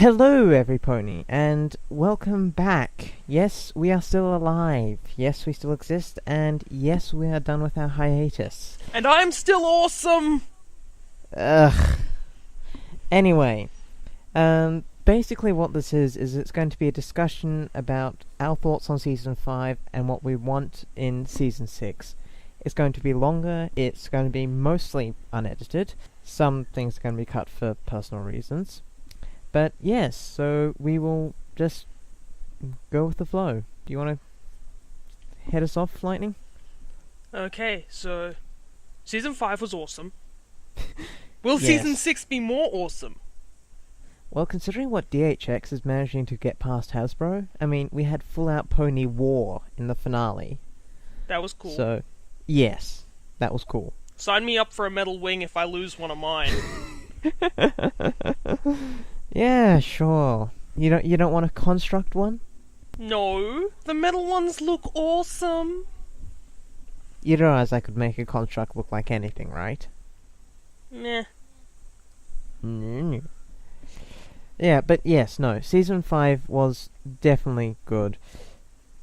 Hello, everypony, and welcome back. Yes, we are still alive. Yes, we still exist, and yes, we are done with our hiatus. And I'm still awesome! Ugh. Anyway, basically what this is it's going to be a discussion about our thoughts on Season 5 and what we want in Season 6. It's going to be longer, it's going to be mostly unedited. Some things are going to be cut for personal reasons. But yes, so we will just go with the flow. Do you want to head us off, Lightning? Okay, so Season 5 was awesome. Will Yes. Season 6 be more awesome? Well, considering what DHX is managing to get past Hasbro, I mean, we had full-out pony war in the finale. That was cool. So, yes, that was cool. Sign me up for a metal wing if I lose one of mine. Yeah, sure. You don't want to construct one? No, the metal ones look awesome. You realize I could make a construct look like anything, right? Meh. Yeah, but yes, no. Season 5 was definitely good.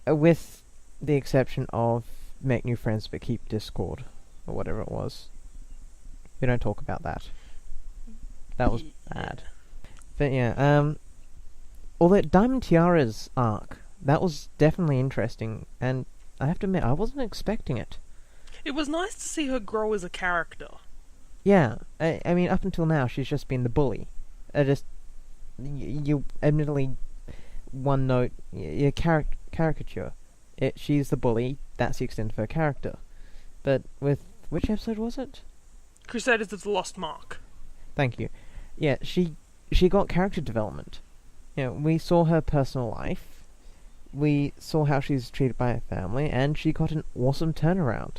With the exception of make new friends but keep Discord. Or whatever it was. We don't talk about that. That was bad. But yeah, although Diamond Tiara's arc, that was definitely interesting, and I have to admit, I wasn't expecting it. It was nice to see her grow as a character. Yeah, I mean, up until now, she's just been the bully. You admittedly, one note, your caricature. She's the bully, that's the extent of her character. But with, which episode was it? Crusaders of the Lost Mark. Thank you. Yeah, she got character development. You know, we saw her personal life, we saw how she's treated by her family, and she got an awesome turnaround.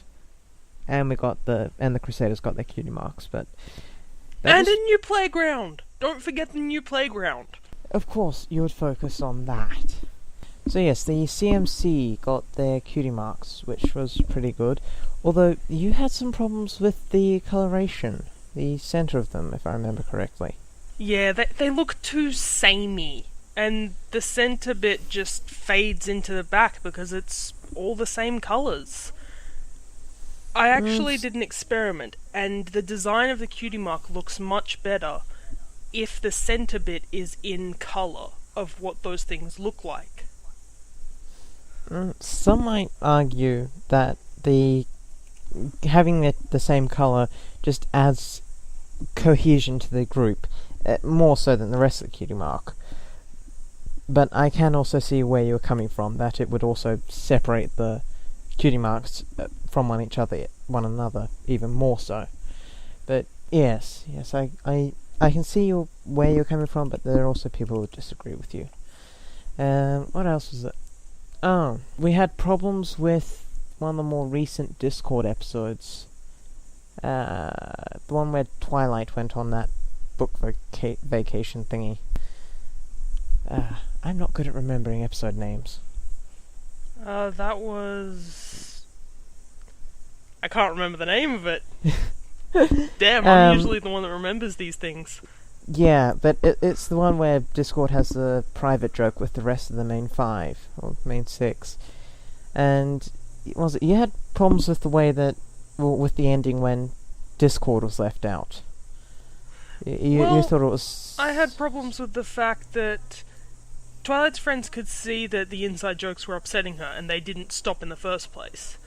And the Crusaders got their cutie marks, but... And a new playground! Don't forget the new playground! Of course, you would focus on that. So yes, the CMC got their cutie marks, which was pretty good. Although, you had some problems with the coloration. The center of them, if I remember correctly. Yeah, they look too samey. And the center bit just fades into the back because it's all the same colours. I actually did an experiment, and the design of the cutie mark looks much better if the center bit is in colour of what those things look like. Some might argue that having the same colour just adds cohesion to the group, more so than the rest of the cutie mark. But I can also see where you're coming from, that it would also separate the cutie marks from one another even more so. But yes, I can see where you're coming from, but there are also people who disagree with you. What else was it? Oh, we had problems with one of the more recent Discord episodes. The one where Twilight went on that book vacation thingy. I'm not good at remembering episode names. That was... I can't remember the name of it. Damn, I'm usually the one that remembers these things. Yeah, but it's the one where Discord has the private joke with the rest of the main 5, or main 6. And you had problems with the way that, with the ending when Discord was left out. You thought it was... I had problems with the fact that Twilight's friends could see that the inside jokes were upsetting her, and they didn't stop in the first place.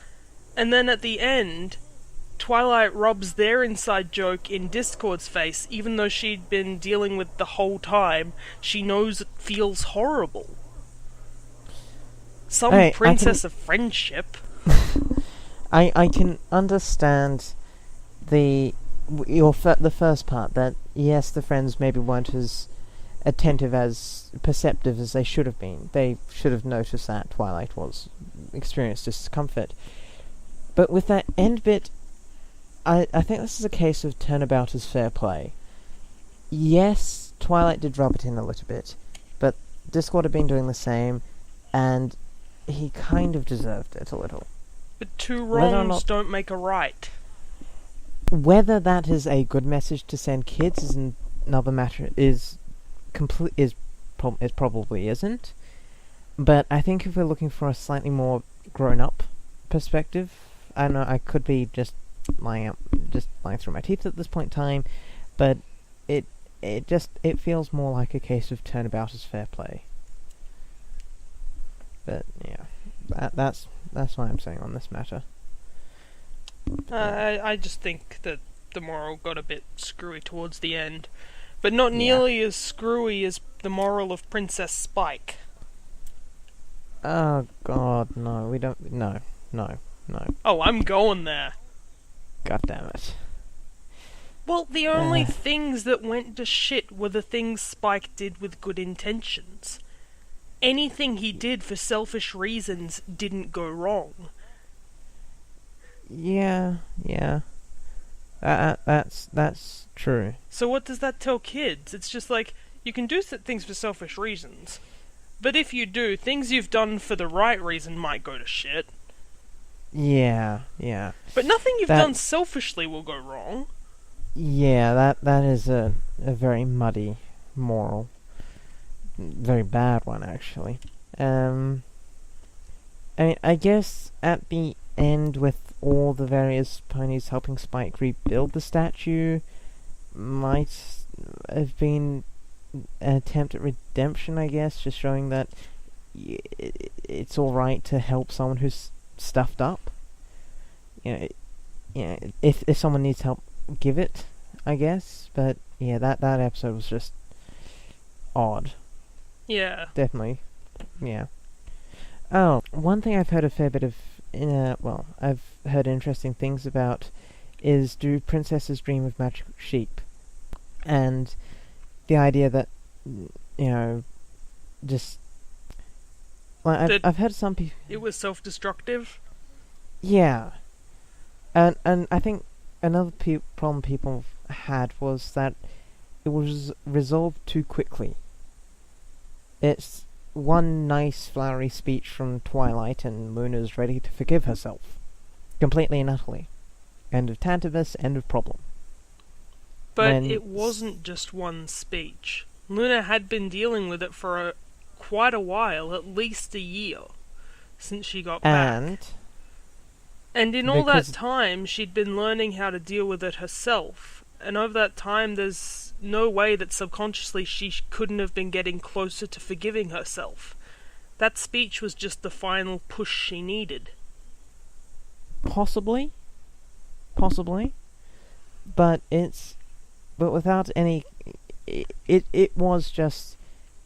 And then at the end, Twilight rubs their inside joke in Discord's face, even though she'd been dealing with the whole time. She knows it feels horrible. Some princess of friendship. I can understand the first part, that yes, the friends maybe weren't as attentive, as perceptive as they should have been. They should have noticed that Twilight experienced discomfort. But with that end bit, I think this is a case of turnabout is fair play. Yes, Twilight did rub it in a little bit, but Discord had been doing the same, and he kind of deserved it a little. But two wrongs don't make a right. Whether that is a good message to send kids is another matter, is it probably isn't. But I think if we're looking for a slightly more grown-up perspective, I don't know, I could be just lying through my teeth at this point in time, but it feels more like a case of turnabout is fair play. But yeah, that's what I'm saying on this matter. I just think that the moral got a bit screwy towards the end, but not nearly as screwy as the moral of Princess Spike. Oh God, no, we don't. No. Oh, I'm going there. God damn it. Well, the only things that went to shit were the things Spike did with good intentions. Anything he did for selfish reasons didn't go wrong. Yeah. That's true. So what does that tell kids? It's just like, you can do things for selfish reasons, but if you do, things you've done for the right reason might go to shit. Yeah. But nothing you've done selfishly will go wrong. Yeah, that is a very muddy moral. Very bad one, actually. I mean, I guess at the end, with all the various ponies helping Spike rebuild the statue, might have been an attempt at redemption, I guess, just showing that it's alright to help someone who's stuffed up. If someone needs help, give it, I guess. But yeah, that episode was just odd. Yeah. Definitely. Yeah. Oh, one thing I've heard a fair bit of, I've heard interesting things about is, do princesses dream of magic sheep? And the idea that, just... Well, I've heard some people... It was self-destructive? Yeah. And I think another problem people had was that it was resolved too quickly. It's one nice flowery speech from Twilight and Luna's ready to forgive herself. Completely and utterly. End of Tantabus, end of problem. But it wasn't just one speech. Luna had been dealing with it for quite a while, at least a year, since she got back. And in all that time, she'd been learning how to deal with it herself. And over that time, there's no way that subconsciously she couldn't have been getting closer to forgiving herself. That speech was just the final push she needed. Possibly. But without any... It was just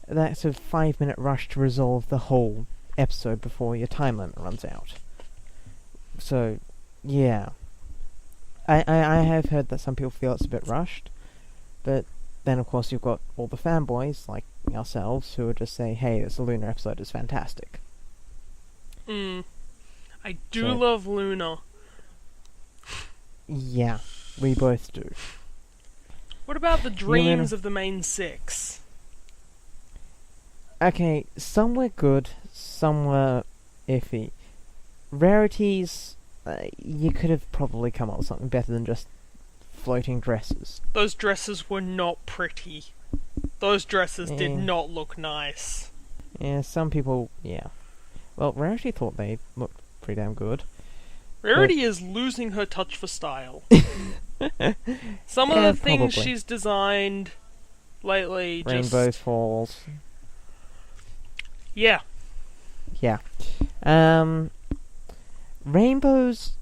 that sort of 5-minute rush to resolve the whole episode before your time limit runs out. So, yeah. I have heard that some people feel it's a bit rushed, but then of course you've got all the fanboys, like ourselves, who would just say, hey, this Luna episode is fantastic. I do love Luna. Yeah, we both do. What about the dreams of the main six? Okay, some were good, some were iffy. Rarities, you could have probably come up with something better than just floating dresses. Those dresses were not pretty. Those dresses did not look nice. Yeah, some people, yeah. Well, Rarity thought they looked pretty damn good. Rarity is losing her touch for style. Some of the things she's designed lately Rainbow Falls. Yeah. Yeah. Rainbows...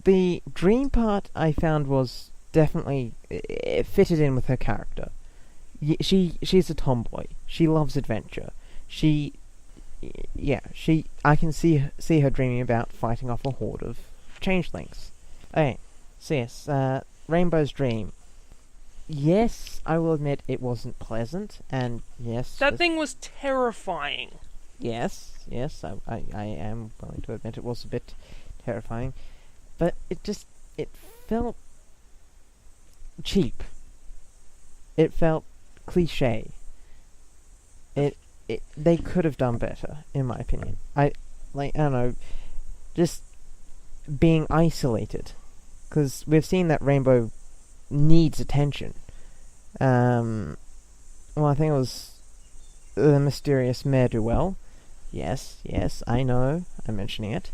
The dream part I found was definitely... It fitted in with her character. She's a tomboy. She loves adventure. I can see her dreaming about fighting off a horde of changelings. Okay, so yes, Rainbow's dream. Yes, I will admit it wasn't pleasant, and yes... That thing was terrifying. Yes, I am willing to admit it was a bit terrifying. But it felt cheap. It felt cliché. They could have done better, in my opinion. I don't know, just being isolated. Because we've seen that Rainbow needs attention. Well, I think it was the mysterious ne'er-do-well. Yes, I know, I'm mentioning it.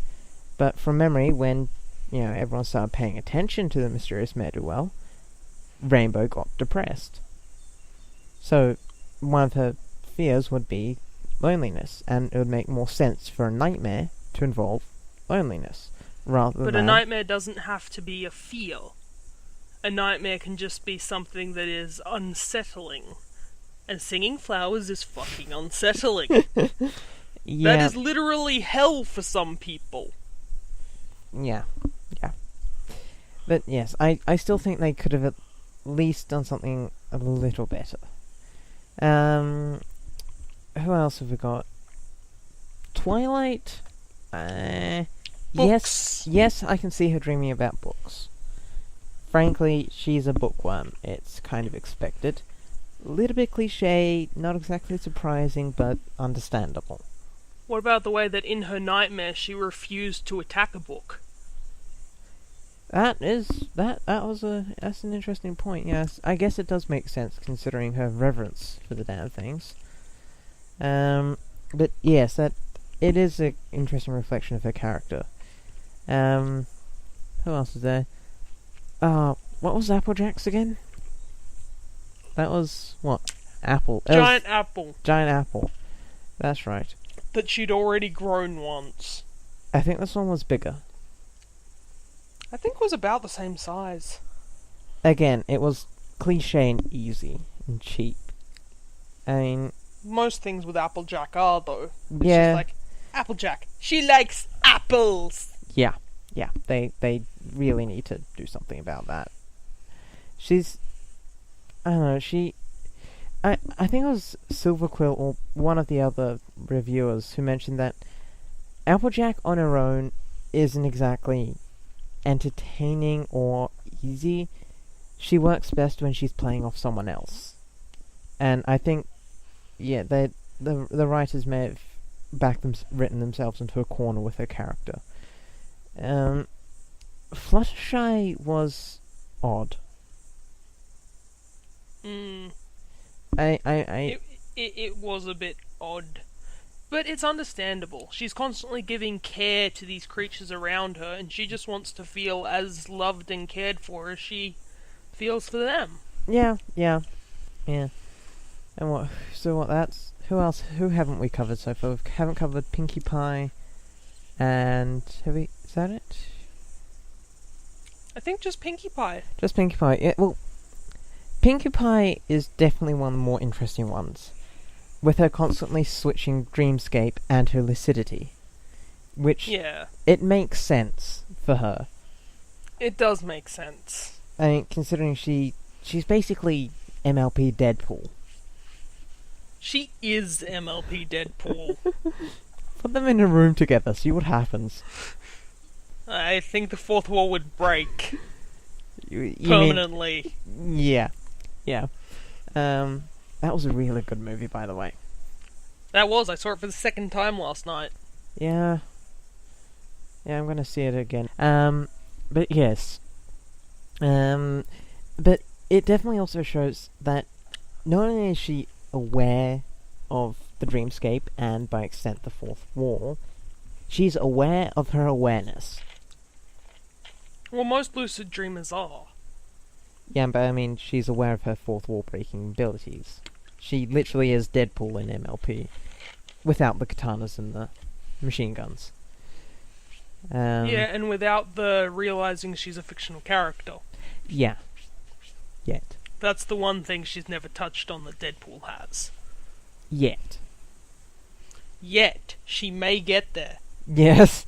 But from memory, when, everyone started paying attention to the mysterious ne'er-do-well, Rainbow got depressed. So, one of her fears would be loneliness, and it would make more sense for a nightmare to involve loneliness, rather But than... a nightmare doesn't have to be a fear. A nightmare can just be something that is unsettling. And singing flowers is fucking unsettling. Yeah. That is literally hell for some people. Yeah. But yes, I still think they could have at least done something a little better. Who else have we got? Twilight? Books. Yes, I can see her dreaming about books. Frankly, she's a bookworm. It's kind of expected. A little bit cliche, not exactly surprising, but understandable. What about the way that in her nightmare she refused to attack a book? That's an interesting point, yes. I guess it does make sense considering her reverence for the damn things. But yes, it is an interesting reflection of her character. Who else is there? What was Applejack's again? That was, what? Apple. Giant apple. Giant apple. That's right. That she'd already grown once. I think this one was bigger. I think it was about the same size. Again, it was cliche and easy and cheap. I mean... Most things with Applejack are, though. It's yeah. just like, Applejack, she likes apples! Yeah. They really need to do something about that. She's... I don't know, I think it was Silverquill or one of the other reviewers who mentioned that Applejack on her own isn't exactly entertaining or easy. She works best when she's playing off someone else. And I think, yeah, the writers may have written themselves into a corner with her character. Fluttershy was odd. It was a bit odd. But it's understandable. She's constantly giving care to these creatures around her, and she just wants to feel as loved and cared for as she feels for them. Yeah. And who else? Who haven't we covered so far? We haven't covered Pinkie Pie, and is that it? I think just Pinkie Pie. Just Pinkie Pie. Yeah, well, Pinkie Pie is definitely one of the more interesting ones, with her constantly switching dreamscape and her lucidity, which it makes sense for her. It does make sense. I mean, considering she's basically MLP Deadpool. She is MLP Deadpool. Put them in a room together, see what happens. I think the fourth wall would break. You permanently. Yeah. That was a really good movie, by the way. That was. I saw it for the second time last night. Yeah, I'm gonna see it again. But yes. But it definitely also shows that not only is she aware of the dreamscape and, by extent, the fourth wall, she's aware of her awareness. Well, most lucid dreamers are. Yeah, but I mean, she's aware of her fourth wall breaking abilities. She literally is Deadpool in MLP, without the katanas and the machine guns. Yeah, and without the realizing she's a fictional character. Yeah. Yet. That's the one thing she's never touched on that Deadpool has. Yet. She may get there. Yes.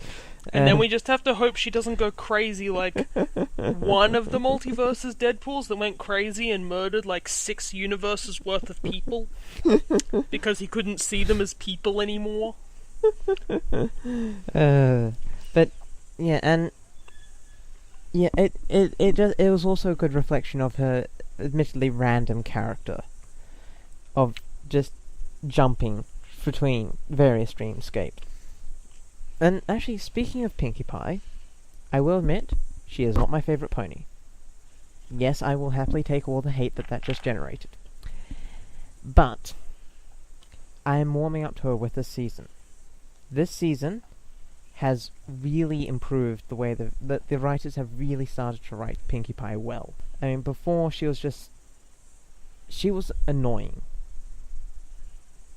And then we just have to hope she doesn't go crazy like one of the multiverse's Deadpools that went crazy and murdered like 6 universes worth of people because he couldn't see them as people anymore. But yeah, and yeah, it was also a good reflection of her admittedly random character of just jumping between various dreamscapes. And actually, speaking of Pinkie Pie, I will admit, she is not my favourite pony. Yes, I will happily take all the hate that just generated. But I am warming up to her with this season. This season has really improved the way the writers have really started to write Pinkie Pie well. I mean, before she was annoying.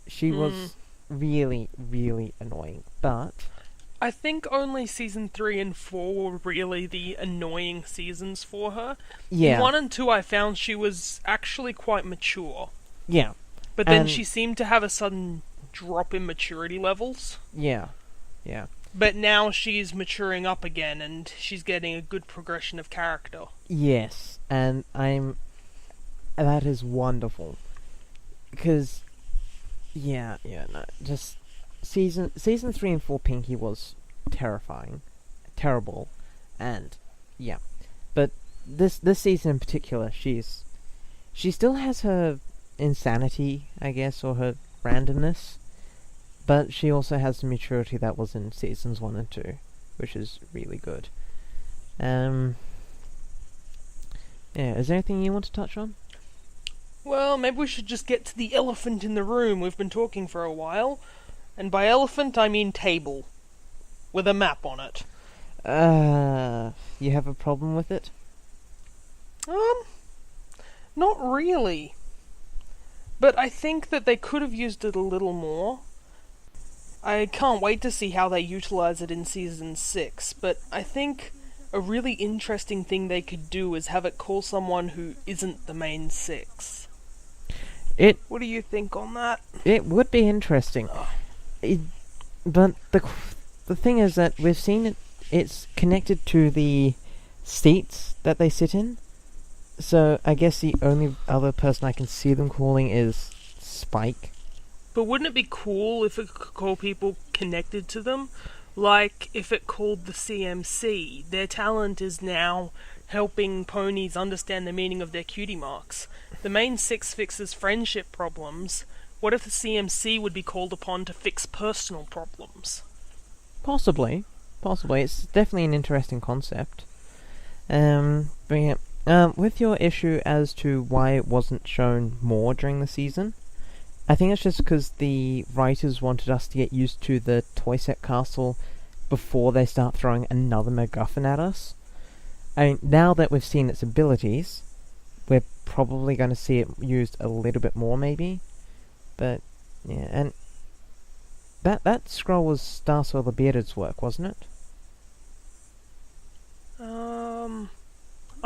She was really, really annoying. But I think only season 3 and 4 were really the annoying seasons for her. yeah, In 1 and 2 I found she was actually quite mature. yeah, But then And- she seemed to have a sudden drop in maturity levels. yeah. But now she's maturing up again and she's getting a good progression of character. Yes, and that is wonderful. Because, no, just season 3 and 4 Pinkie was terrible, and yeah. But this season in particular, she still has her insanity, I guess, or her randomness, but she also has the maturity that was in seasons 1 and 2, which is really good. Yeah, is there anything you want to touch on? Well, maybe we should just get to the elephant in the room. We've been talking for a while. And by elephant, I mean table. With a map on it. You have a problem with it? Not really. But I think that they could have used it a little more. I can't wait to see how they utilize it in Season 6, but I think a really interesting thing they could do is have it call someone who isn't the main 6. What do you think on that? It would be interesting. But the thing is that we've seen it. It's connected to the seats that they sit in. So I guess the only other person I can see them calling is Spike. But wouldn't it be cool if it could call people connected to them? Like if it called the CMC. Their talent is now helping ponies understand the meaning of their cutie marks. The main 6 fixes friendship problems. What if the CMC would be called upon to fix personal problems? Possibly. It's definitely an interesting concept. But yeah. With your issue as to why it wasn't shown more during the season, I think it's just because the writers wanted us to get used to the toy set castle before they start throwing another MacGuffin at us. I mean, now that we've seen its abilities, we're probably going to see it used a little bit more, maybe. But, yeah, and that scroll was Starsail the Bearded's work, wasn't it? I'm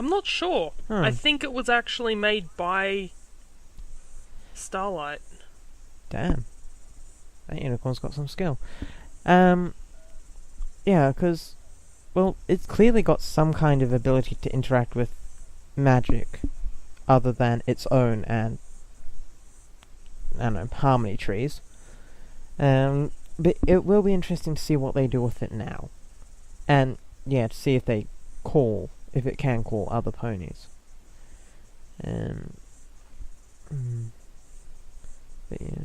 not sure. Hmm. I think it was actually made by Starlight. Damn. That unicorn's got some skill. Yeah, because, well, it's clearly got some kind of ability to interact with magic other than its own and, I don't know, harmony trees. But it will be interesting to see what they do with it now. And, yeah, to see if it can call other ponies. But yeah.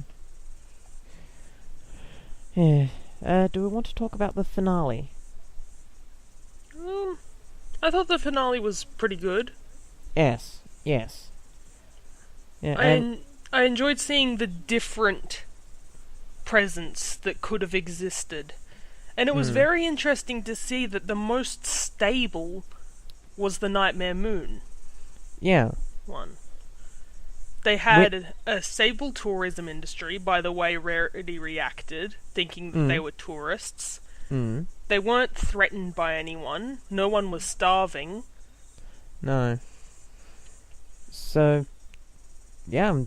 Yeah. Do we want to talk about the finale? I thought the finale was pretty good. Yes. Yeah, and I enjoyed seeing the different presents that could have existed. And it was very interesting to see that the most stable was the Nightmare Moon yeah. one. They had a stable tourism industry, by the way Rarity reacted, thinking that they were tourists. They weren't threatened by anyone. No one was starving. No. So, yeah.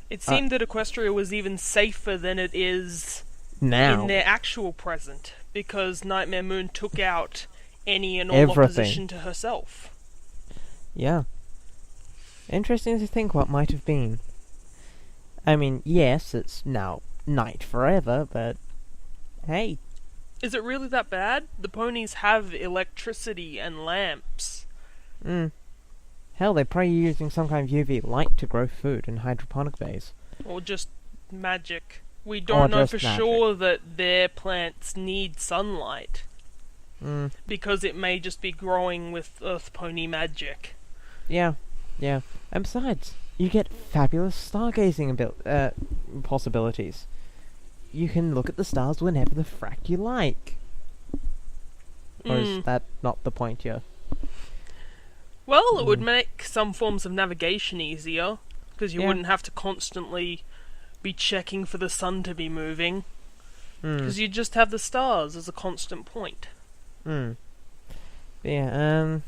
It seemed that Equestria was even safer than it is Now. in their actual present, because Nightmare Moon took out any and all Everything. opposition to herself. Yeah. Interesting to think what might have been. I mean, yes, it's now night forever, but hey. Is it really that bad? The ponies have electricity and lamps. Hell, they're probably using some kind of UV light to grow food in hydroponic bays. Or just magic. We don't know for sure that their plants need sunlight. Because it may just be growing with Earth Pony magic. Yeah. And besides, you get fabulous stargazing possibilities. You can look at the stars whenever the frack you like. Or is that not the point here? Well, it would make some forms of navigation easier, because you wouldn't have to constantly be checking for the sun to be moving, because you just have the stars as a constant point. But yeah,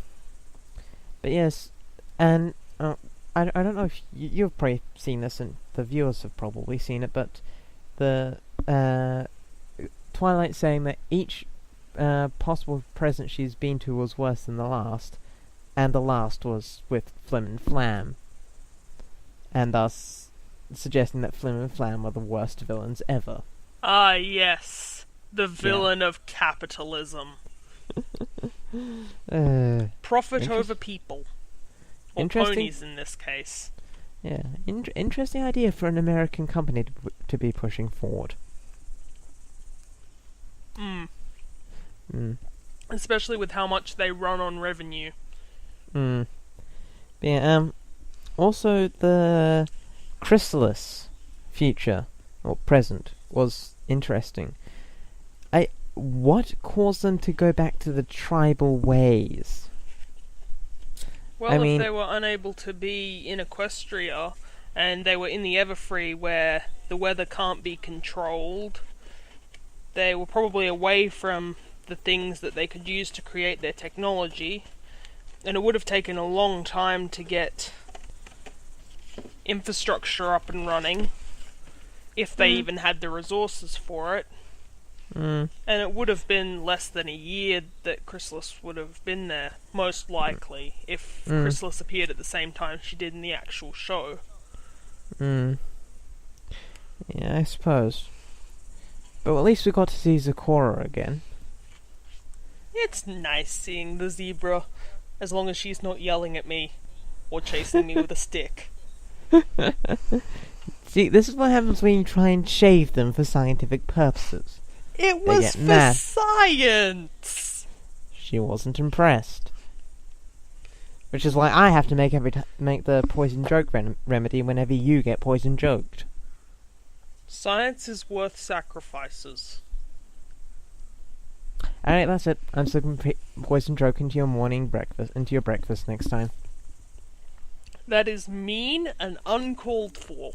but yes, and I don't know if you've probably seen this, and the viewers have probably seen it, but the Twilight saying that each possible present she's been to was worse than the last, and the last was with Flim and Flam, and thus suggesting that Flim and Flam were the worst villains ever. Ah, yes. The villain of capitalism. Profit over people. Or ponies in this case. Yeah, interesting idea for an American company to be pushing forward. Especially with how much they run on revenue. Yeah, also the Chrysalis future, or present, was interesting. What caused them to go back to the tribal ways? Well, if they were unable to be in Equestria, and they were in the Everfree where the weather can't be controlled, they were probably away from the things that they could use to create their technology, and it would have taken a long time to get infrastructure up and running, if they even had the resources for it. And it would have been less than a year that Chrysalis would have been there, most likely, if Chrysalis appeared at the same time she did in the actual show. Yeah, I suppose. But at least we got to see Zecora again. It's nice seeing the zebra, as long as she's not yelling at me, or chasing me with a stick. See, this is what happens when you try and shave them for scientific purposes. It was for science! She wasn't impressed. Which is why I have to make the poison joke remedy whenever you get poison joked. Science is worth sacrifices. Alright, that's it. I'm slipping poison joke into your breakfast next time. That is mean and uncalled for.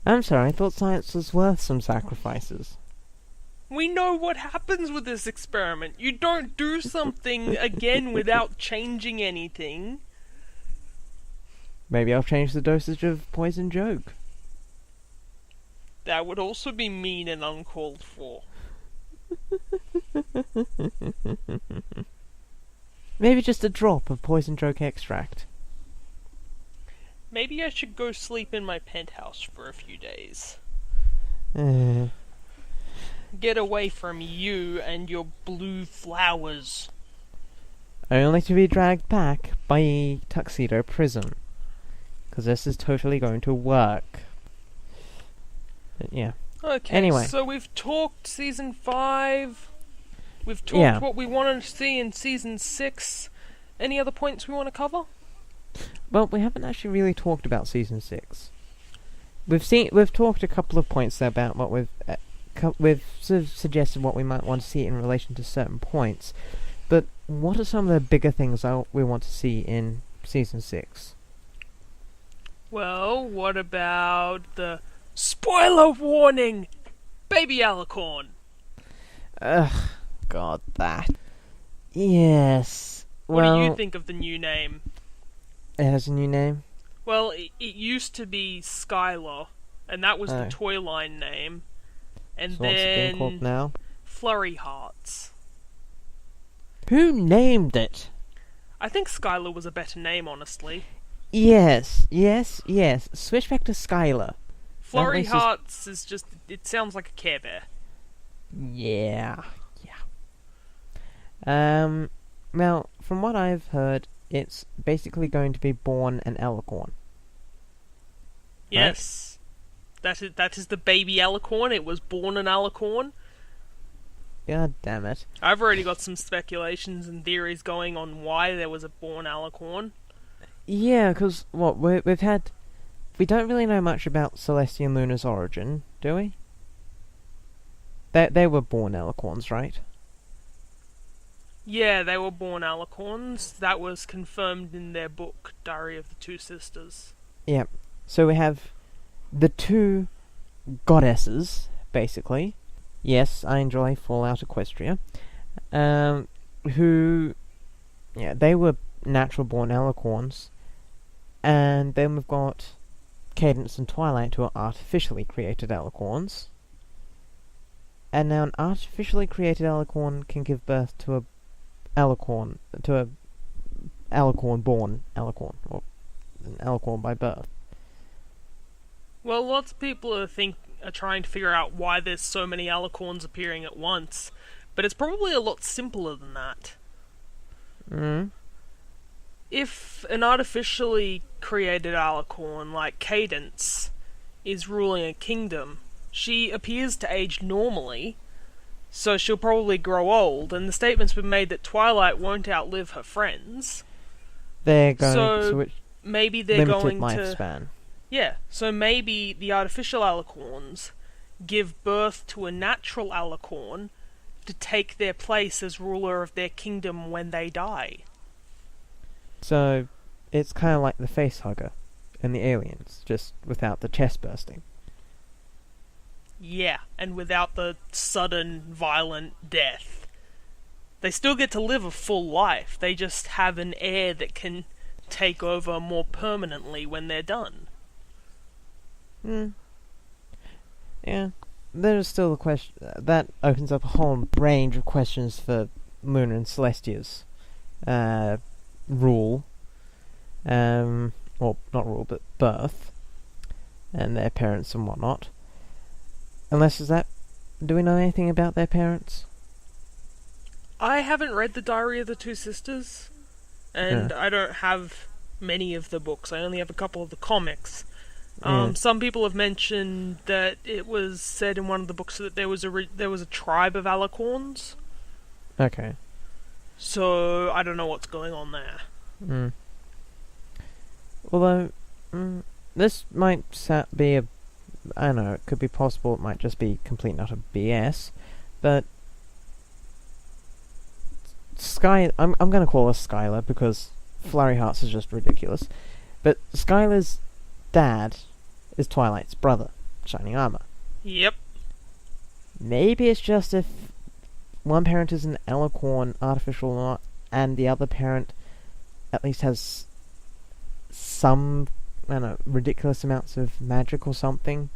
I'm sorry, I thought science was worth some sacrifices. We know what happens with this experiment. You don't do something again without changing anything. Maybe I'll change the dosage of poison joke. That would also be mean and uncalled for. Maybe just a drop of poison joke extract. Maybe I should go sleep in my penthouse for a few days. Get away from you and your blue flowers. Only to be dragged back by Tuxedo Prism. Because this is totally going to work. But yeah. Okay, anyway. So we've talked Season 5. We've talked what we wanted to see in Season 6. Any other points we want to cover? Well, we haven't actually really talked about Season 6. We've talked a couple of points there about what we've sort of suggested what we might want to see in relation to certain points. But what are some of the bigger things we want to see in Season 6? Well, what about the spoiler warning? Baby Alicorn. Ugh, God, that. Yes. What do you think of the new name? It has a new name? Well, it used to be Skylar, and that was the toy line name. And so what's it being called now? Flurry Hearts. Who named it? I think Skylar was a better name, honestly. Yes. Switch back to Skylar. Flurry Hearts is just... It sounds like a Care Bear. Yeah. Well, from what I've heard, it's basically going to be born an Alicorn. Yes. Right? That is the baby Alicorn. It was born an Alicorn. God damn it. I've already got some speculations and theories going on why there was a born Alicorn. Yeah, because we've had. We don't really know much about Celestia and Luna's origin, do we? They were born Alicorns, right? Yeah, they were born alicorns. That was confirmed in their book, Diary of the Two Sisters. Yep. So we have the two goddesses, basically. Yes, I enjoy Fallout Equestria. Who, yeah, they were natural-born alicorns. And then we've got Cadence and Twilight, who are artificially created alicorns. And now an artificially created alicorn can give birth to a alicorn, born alicorn, or an alicorn by birth. Well, lots of people are trying to figure out why there's so many alicorns appearing at once, but it's probably a lot simpler than that. Mm. If an artificially created alicorn like Cadence is ruling a kingdom, she appears to age normally, so she'll probably grow old, and the statement's been made that Twilight won't outlive her friends. They're going So to maybe they're limited going to... lifespan. Yeah, so maybe the artificial alicorns give birth to a natural alicorn to take their place as ruler of their kingdom when they die. So it's kind of like the facehugger and the aliens, just without the chest bursting. Yeah, and without the sudden, violent death. They still get to live a full life, they just have an heir that can take over more permanently when they're done. Yeah. There's still a question that opens up a whole range of questions for Luna and Celestia's rule. Well, not rule, but birth. And their parents and whatnot. Unless do we know anything about their parents? I haven't read the Diary of the Two Sisters, and I don't have many of the books. I only have a couple of the comics. Some people have mentioned that it was said in one of the books that there was a tribe of alicorns. Okay. So I don't know what's going on there. Although, this might be I don't know, it could be possible, it might just be complete and utter BS, but I'm gonna call her Skylar because Flurry Hearts is just ridiculous, but Skylar's dad is Twilight's brother, Shining Armor. Yep. Maybe it's just if one parent is an alicorn, artificial or not, and the other parent at least has some, I don't know, ridiculous amounts of magic or something.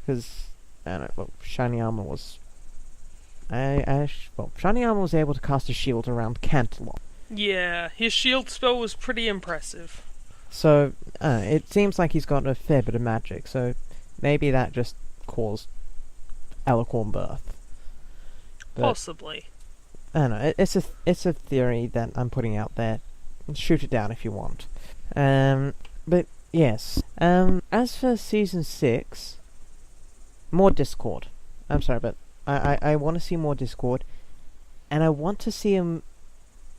Because, I don't know, well, Shining Armor was... Shining Armor was able to cast a shield around Cantalon. Yeah, his shield spell was pretty impressive. So, it seems like he's got a fair bit of magic, so maybe that just caused alicorn birth. But, possibly. I don't know, it's a theory that I'm putting out there. Shoot it down if you want. But, yes. As for Season 6... more Discord. I'm sorry, but I want to see more Discord, and I want to see him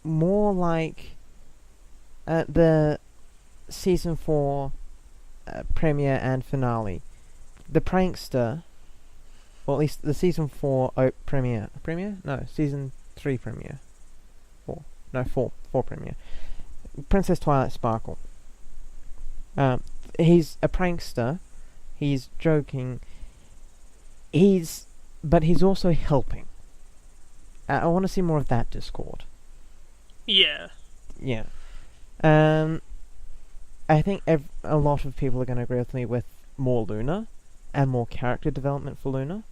more like the Season 4 premiere and finale. The Prankster, or at least the Season 4 premiere. Premiere? No, Season 3 premiere. 4. No, 4 premiere. Princess Twilight Sparkle. He's a prankster. He's joking. But he's also helping. I want to see more of that Discord. Yeah. Yeah. I think a lot of people are going to agree with me with more Luna, and more character development for Luna.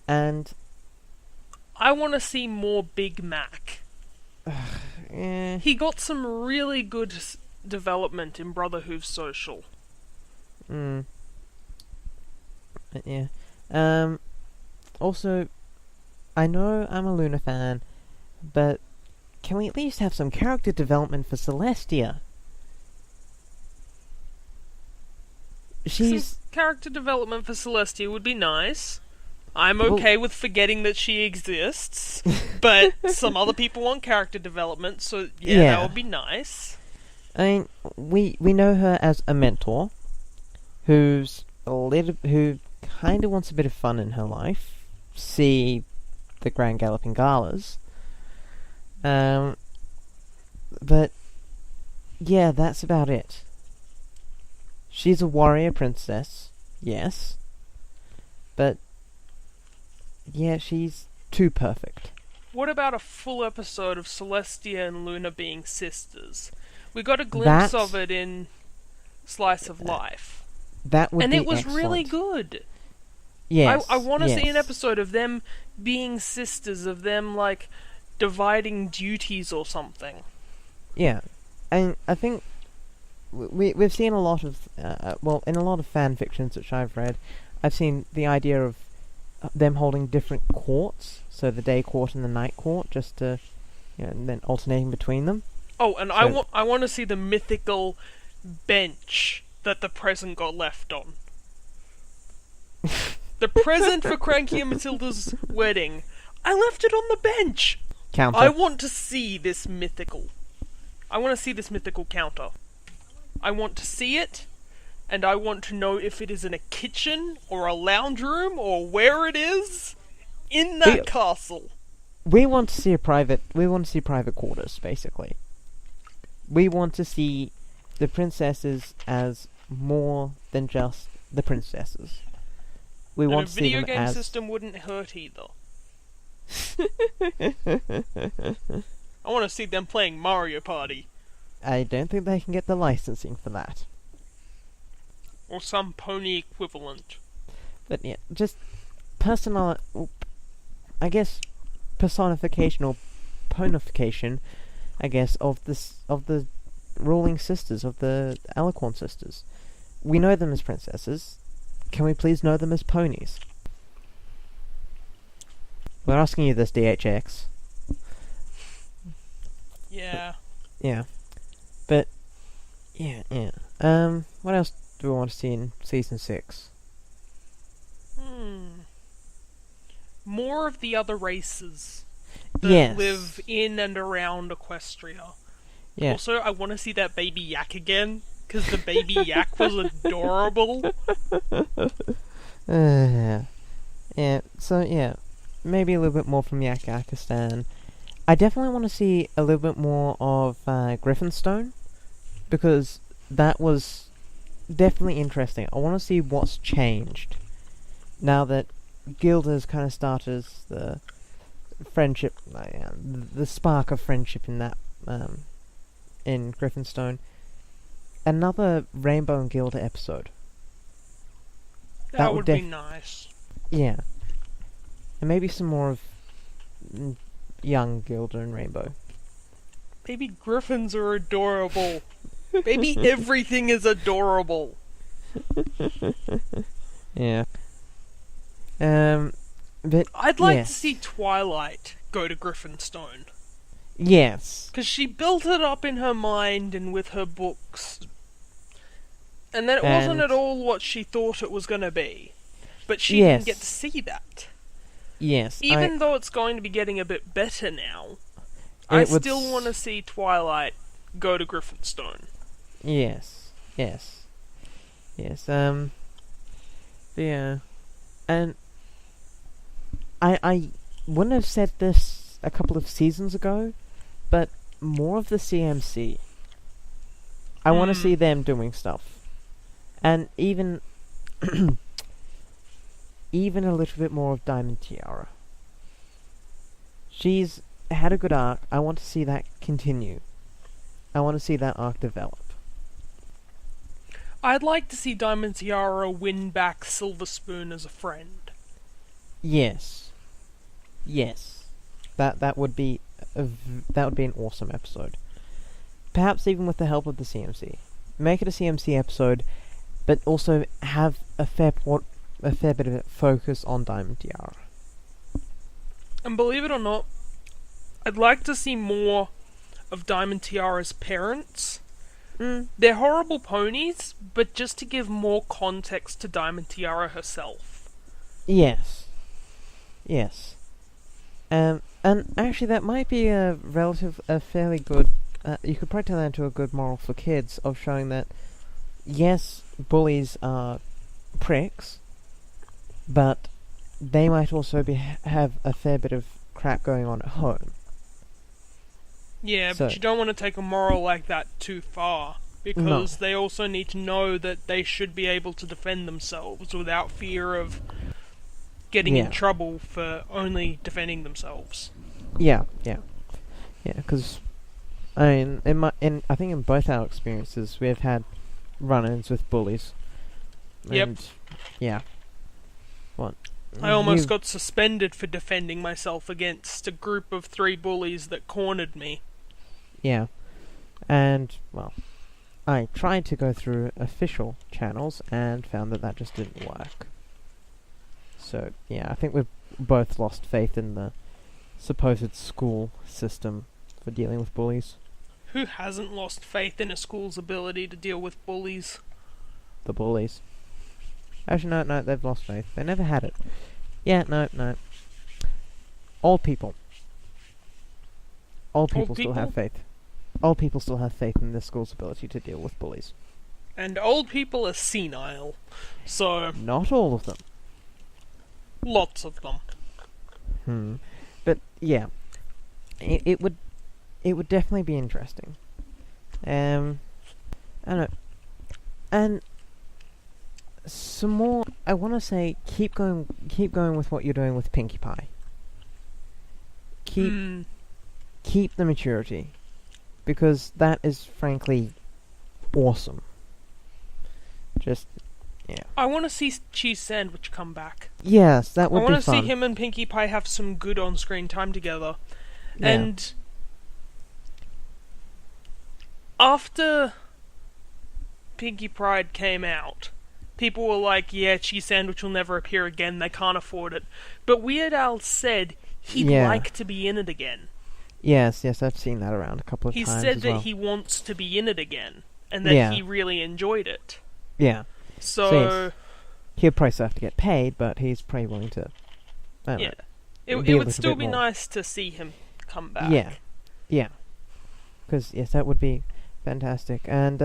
And I want to see more Big Mac. yeah. He got some really good development in Brotherhood Social. Yeah. Also, I know I'm a Luna fan, but can we at least have some character development for Celestia? Some character development for Celestia would be nice. I'm okay with forgetting that she exists, but some other people want character development, so yeah, that would be nice. I mean, we know her as a mentor, who kind of wants a bit of fun in her life. See the Grand Galloping Galas. But yeah, that's about it. She's a warrior princess, yes, but yeah, she's too perfect. What about a full episode of Celestia and Luna being sisters? We got a glimpse of it in Slice of Life. That would and be it was excellent. really good. Yes, I want to yes. see an episode of them being sisters, of them, like, dividing duties or something. Yeah, and I think we've seen a lot of in a lot of fan fictions which I've read, I've seen the idea of them holding different courts, so the day court and the night court, just to, and then alternating between them. Oh, and I want to see the mythical bench that the present got left on. The present for Cranky and Matilda's wedding, I left it on the bench. Counter. I want to see this mythical counter. I want to see it, and I want to know if it is in a kitchen or a lounge room or where it is in that castle. We want to see private quarters, basically. We want to see the princesses as more than just the princesses. We want to see them as... a video game system wouldn't hurt either. I want to see them playing Mario Party. I don't think they can get the licensing for that. Or some pony equivalent. But yeah, just personification or ponification, I guess, of the ruling sisters, of the Alicorn sisters. We know them as princesses. Can we please know them as ponies? We're asking you this, DHX. Yeah. Yeah. But, yeah. What else do we want to see in Season 6? More of the other races that Yes. live in and around Equestria. Yeah. Also, I want to see that baby yak again, because the baby yak was adorable. Yeah, so yeah, maybe a little bit more from Yakakistan. I definitely want to see a little bit more of Griffinstone, because that was definitely interesting. I want to see what's changed now that Gilda's kind of started the friendship, the spark of friendship in that in Griffinstone. Another Rainbow and Gilda episode. That would be nice. Yeah. And maybe some more of young Gilda and Rainbow. Baby griffins are adorable. Baby everything is adorable. Yeah. But I'd like yes. to see Twilight go to Griffinstone. Yes. Because she built it up in her mind and with her books. And then it wasn't at all what she thought it was going to be. But she didn't get to see that. Yes. Even though it's going to be getting a bit better now, I still want to see Twilight go to Griffinstone. Yes. Yeah. And I wouldn't have said this a couple of seasons ago, but more of the CMC. I want to see them doing stuff. And even even a little bit more of Diamond Tiara. She's had a good arc. I want to see that continue. I want to see that arc develop. I'd like to see Diamond Tiara win back Silver Spoon as a friend. Yes. That would be an awesome episode. Perhaps even with the help of the CMC. Make it a CMC episode, but also have a fair bit of focus on Diamond Tiara. And believe it or not, I'd like to see more of Diamond Tiara's parents. They're horrible ponies, but just to give more context to Diamond Tiara herself. Yes. And actually that might be a fairly good you could probably turn that into a good moral for kids of showing that, yes, bullies are pricks, but they might also have a fair bit of crap going on at home. Yeah, So- but you don't want to take a moral like that too far, because they also need to know that they should be able to defend themselves without fear of getting in Yeah. trouble for only defending themselves. Yeah, because I mean, I think in both our experiences, we have had run-ins with bullies. Yep. And, yeah. What? I almost You- got suspended for defending myself against a group of 3 bullies that cornered me. Yeah. And, well, I tried to go through official channels and found that just didn't work. So, yeah, I think we've both lost faith in the supposed school system for dealing with bullies. Who hasn't lost faith in a school's ability to deal with bullies? The bullies. Actually, no, they've lost faith. They never had it. Yeah, no. Old people. Old people still have people? faith. Old people still have faith in the school's ability to deal with bullies. And old people are senile, so Not all of them. lots of them. But yeah, it would definitely be interesting. I don't know, and some more. I want to say keep going with what you're doing with Pinkie Pie. Keep the maturity, because that is frankly awesome. Just I want to see Cheese Sandwich come back. yes, that would I be want to fun. see him and Pinkie Pie have some good on-screen time together. Yeah. And after Pinkie Pride came out, people were like, yeah, Cheese Sandwich will never appear again, they can't afford it. But Weird Al said he'd Yeah. like to be in it again. Yes, I've seen that around a couple of He times said as that well. he wants to be in it again, and that Yeah. he really enjoyed it. Yeah. So, He'll probably still have to get paid, but he's probably willing to. I don't yeah. know. It Be a would little still bit be more. nice to see him come back. Yeah. Because yes, that would be fantastic, and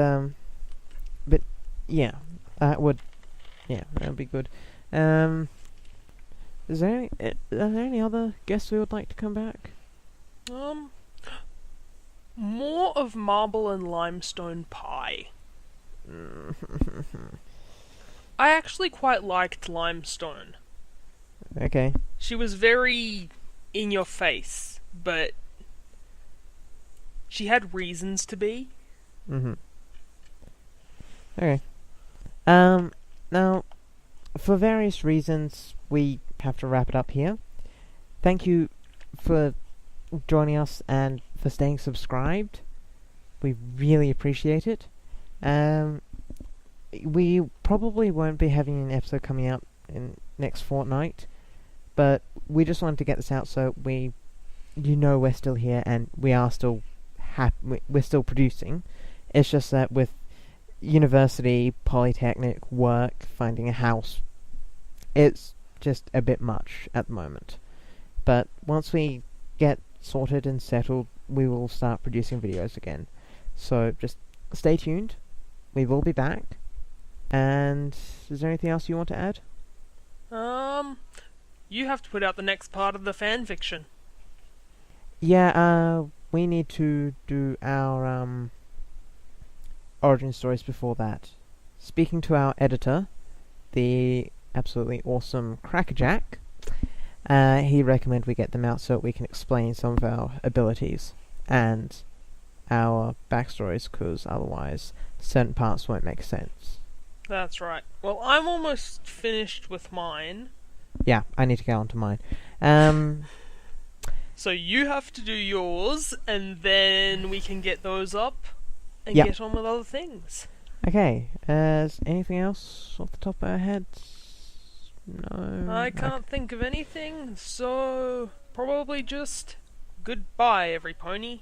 but yeah, that would be good. Is there any other guests we would like to come back? More of Marble and Limestone Pie. I actually quite liked Limestone. Okay. She was very in your face, but she had reasons to be. Okay. Now, for various reasons, we have to wrap it up here. Thank you for joining us and for staying subscribed. We really appreciate it. We probably won't be having an episode coming out in next fortnight, but we just wanted to get this out so we're still here and we are still we're still producing. It's just that with university, polytechnic, work, finding a house, it's just a bit much at the moment. But once we get sorted and settled, we will start producing videos again. So just stay tuned. We will be back. And is there anything else you want to add? You have to put out the next part of the fan fiction. Yeah, we need to do our origin stories before that. Speaking to our editor, the absolutely awesome Crackerjack, he recommended we get them out so we can explain some of our abilities and our backstories, because otherwise certain parts won't make sense. That's right. Well, I'm almost finished with mine. Yeah, I need to get on to mine. So you have to do yours, and then we can get those up and Yep. get on with other things. Okay, is anything else off the top of our heads? No. I can't think of anything, so probably just goodbye, every pony.